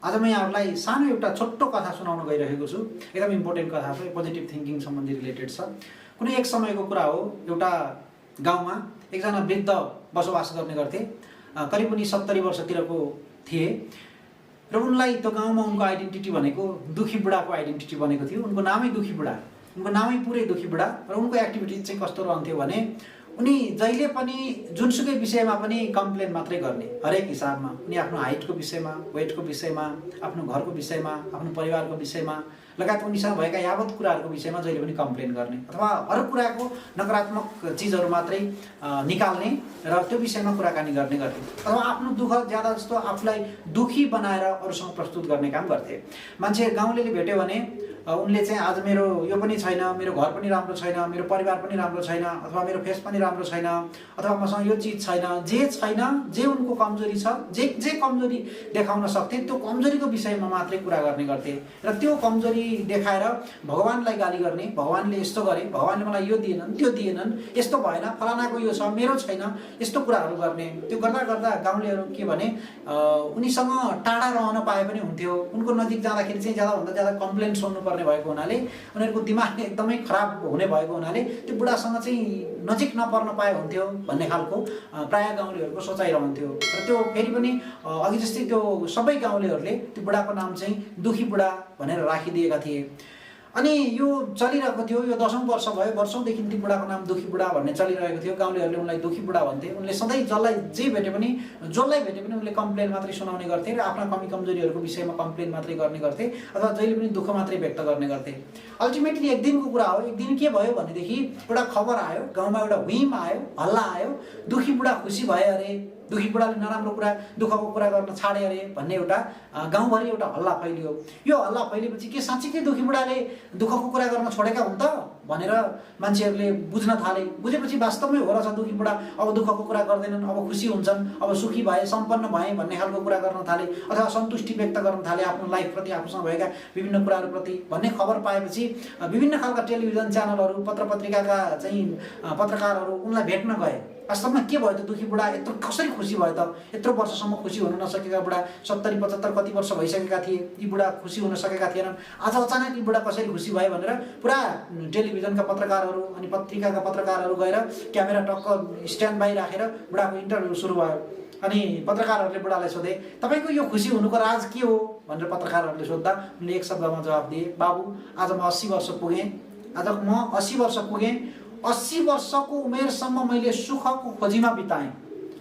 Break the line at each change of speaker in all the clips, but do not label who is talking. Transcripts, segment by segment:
आज म यहाँहरूलाई सानो एउटा छोटो कथा सुनाउन गइरहेको छु। एकदम इम्पोर्टेन्ट कथा छ, पोजिटिभ थिङ्किङ सम्बन्धी रिलेटेड छ। कुनै एक समयको कुरा हो, एउटा गाउँमा एकजना वृद्ध बसोबास गर्ने गर्थे। करिब उनी 70 वर्षतिरको थिए र उनलाई त्यो गाउँमा उनको आइडेन्टिटी भनेको दुखी बुढाको आइडेन्टिटी बनेको थियो। उनको नामै दुखी बुढा, उनको नामै पुरै दुखी बुढा। र उनको एक्टिभिटिज चाहिँ कस्तो रहन्थ्यो भने उनी जहिले पनि जुनसुकै विषयमा पनि कम्प्लेन मात्रै गर्ने, हरेक हिसाबमा। उनी आफ्नो हाइटको विषयमा, वेटको विषयमा, आफ्नो घरको विषयमा, आफ्नो परिवारको विषयमा लगायत उनीसँग भएका यावत कुराहरूको विषयमा जहिले पनि कम्प्लेन गर्ने अथवा हर कुराको नकारात्मक चिजहरू मात्रै निकाल्ने र त्यो विषयमा कुराकानी गर्ने गर्थे। अथवा आफ्नो दुःख ज्यादा जस्तो आफूलाई दुखी बनाएर अरूसँग प्रस्तुत गर्ने काम गर्थे। मान्छे गाउँलेले भेट्यो भने उनले चाहिँ आज मेरो यो पनि छैन, मेरो घर पनि राम्रो छैन, मेरो परिवार पनि राम्रो छैन, अथवा मेरो फेस पनि राम्रो छैन, अथवा मसँग यो चिज छैन, जे छैन, जे उनको कमजोरी छ, जे कमजोरी देखाउन सक्थे त्यो कमजोरीको विषयमा मात्रै कुरा गर्ने गर्थे। र त्यो कमजोरी देखाएर भगवानलाई गाली गर्ने, भगवानले यस्तो गरे, भगवानले मलाई यो दिएनन्, त्यो दिएनन्, यस्तो भएन, फलानाको यो छ, मेरो छैन, यस्तो कुराहरू गर्ने। त्यो गर्दा गर्दा गाउँलेहरू के भने उनीसँग टाढा रहन पाए पनि हुन्थ्यो। उनको नजिक जाँदाखेरि चाहिँ ज्यादाभन्दा ज्यादा कम्प्लेन सुन्नु पर्ने भएको हुनाले, उनीहरूको दिमाग एकदमै खराब हुने भएको हुनाले त्यो बुढासँग चाहिँ नजिक नपर्न पाए हुन्थ्यो भन्ने खालको प्रायः गाउँलेहरूको सोचाइ रहन्थ्यो। र त्यो फेरि पनि अघि जस्तै त्यो सबै गाउँलेहरूले त्यो बुढाको नाम चाहिँ दुखी बुढा भनेर राखिदिएका थिए। अनि यो चलिरहेको थियो, यो 10औं वर्ष भयो, वर्षौँदेखि त्यो बुढाको नाम दुखी बुढा भन्ने चलिरहेको थियो। गाउँलेहरूले उनलाई दुखी बुढा भन्थे। उनले सधैँ जसलाई जे भेटे पनि, जसलाई भेटे पनि उनले कम्प्लेन मात्रै सुनाउने गर्थे र आफ्ना कमी कमजोरीहरूको विषयमा कम्प्लेन मात्रै गर्ने गर्थे अथवा जहिले पनि दुःख मात्रै व्यक्त गर्ने गर्थे। अल्टिमेटली एक दिनको कुरा हो, एक दिन के भयो भनेदेखि एउटा खबर आयो, गाउँमा एउटा व्हिम आयो, हल्ला आयो, दुखी बुढा खुसी भए अरे, दुखी बुढाले नराम्रो कुरा, दुःखको कुरा गर्न छाडे अरे भन्ने एउटा गाउँभरि एउटा हल्ला फैलियो। यो हल्ला फैलिएपछि के साँच्चीकै दुखी बुढाले दुःखको कुरा गर्न छोडेका हुन् त भनेर मान्छेहरूले बुझ्न थाले। बुझेपछि वास्तवमै हो रहेछ, दुखी बुढा अब दुःखको कुरा गर्दैनन्, अब खुसी हुन्छन्, अब सुखी भए, सम्पन्न भए भन्ने खालको कुरा गर्न थाले अथवा सन्तुष्टि व्यक्त गर्न थाले आफ्नो लाइफप्रति, आफूसँग भएका विभिन्न कुराहरूप्रति भन्ने खबर पाएपछि विभिन्न खालका टेलिभिजन च्यानलहरू, पत्र पत्रिकाका चाहिँ पत्रकारहरू उनलाई भेट्न गए। वास्तवमा के भयो त, दुखी बुढा यत्रो कसरी खुसी भयो त? यत्रो वर्षसम्म खुसी हुन नसकेका बुढा, 70 75 कति वर्ष भइसकेका थिए, यी बुढा खुसी हुन सकेका थिएनन्। आज अचानक यी बुढा कसरी खुसी भयो भनेर पुरा टेलिभिजनका पत्रकारहरू अनि पत्रिकाका पत्रकारहरू गएर क्यामेरा टक्क स्ट्यान्ड बाई राखेर बुढाको इन्टरभ्यू सुरु भयो। अनि पत्रकारहरूले बुढालाई सोधे, तपाईँको यो खुसी हुनुको राज के हो भनेर पत्रकारहरूले सोद्धा उनले एक शब्दमा जवाब दिए, बाबु आज म 80 वर्ष पुगेँ, आज म 80 वर्ष पुगेँ, 80 वर्षको उमेरसम्म मैले सुखको खोजीमा बिताएँ,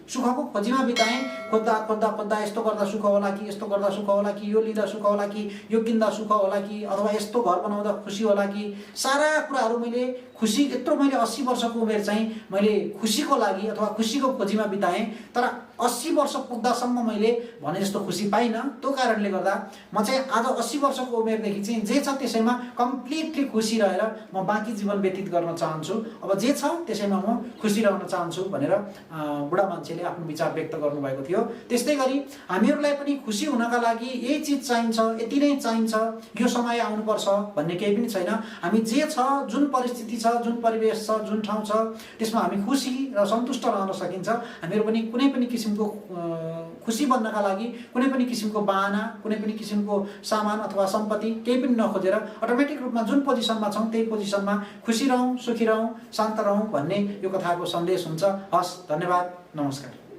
सुखको खोजीमा बिताएँ। खोज्दा खोज्दा खोज्दा यस्तो गर्दा सुख होला कि, यस्तो गर्दा सुख होला कि, यो लिँदा सुख होला कि, यो किन्दा सुख होला कि, अथवा यस्तो घर बनाउँदा खुसी होला कि, सारा कुराहरू मैले खुसी, यत्रो मैले 80 वर्षको उमेर चाहिँ मैले खुसीको लागि अथवा खुसीको खोजीमा बिताएँ। तर 80 वर्ष पुग्दासम्म मैले भने जस्तो खुसी पाइनँ। त्यो कारणले गर्दा म चाहिँ आज 80 वर्षको उमेरदेखि चाहिँ जे छ त्यसैमा कम्प्लिटली खुसी रहेर म बाँकी जीवन व्यतीत गर्न चाहन्छु। अब जे छ त्यसैमा म खुसी रहन चाहन्छु भनेर बुढा मान्छेले आफ्नो विचार व्यक्त गर्नुभएको थियो। त्यस्तै गरी हामीहरूलाई पनि खुसी हुनका लागि यही चिज चाहिन्छ, यति नै चाहिन्छ, यो समय आउनुपर्छ भन्ने केही पनि छैन। हामी जे छ, जुन परिस्थिति छ, जुन परिवेश छ, जुन ठाउँ छ, त्यसमा हामी खुसी र सन्तुष्ट रहन सकिन्छ। हामीहरू पनि कुनै पनि किसिमको खुसी बन्नका लागि कुनै पनि किसिमको बाहना, कुनै पनि किसिमको सामान अथवा सम्पत्ति केही पनि नखोजेर अटोमेटिक रूपमा जुन पोजिसनमा छौँ त्यही पोजिसनमा खुसी रहौँ, सुखी रहौँ, शान्त रहौँ भन्ने यो कथाको सन्देश हुन्छ। हस्, धन्यवाद, नमस्कार।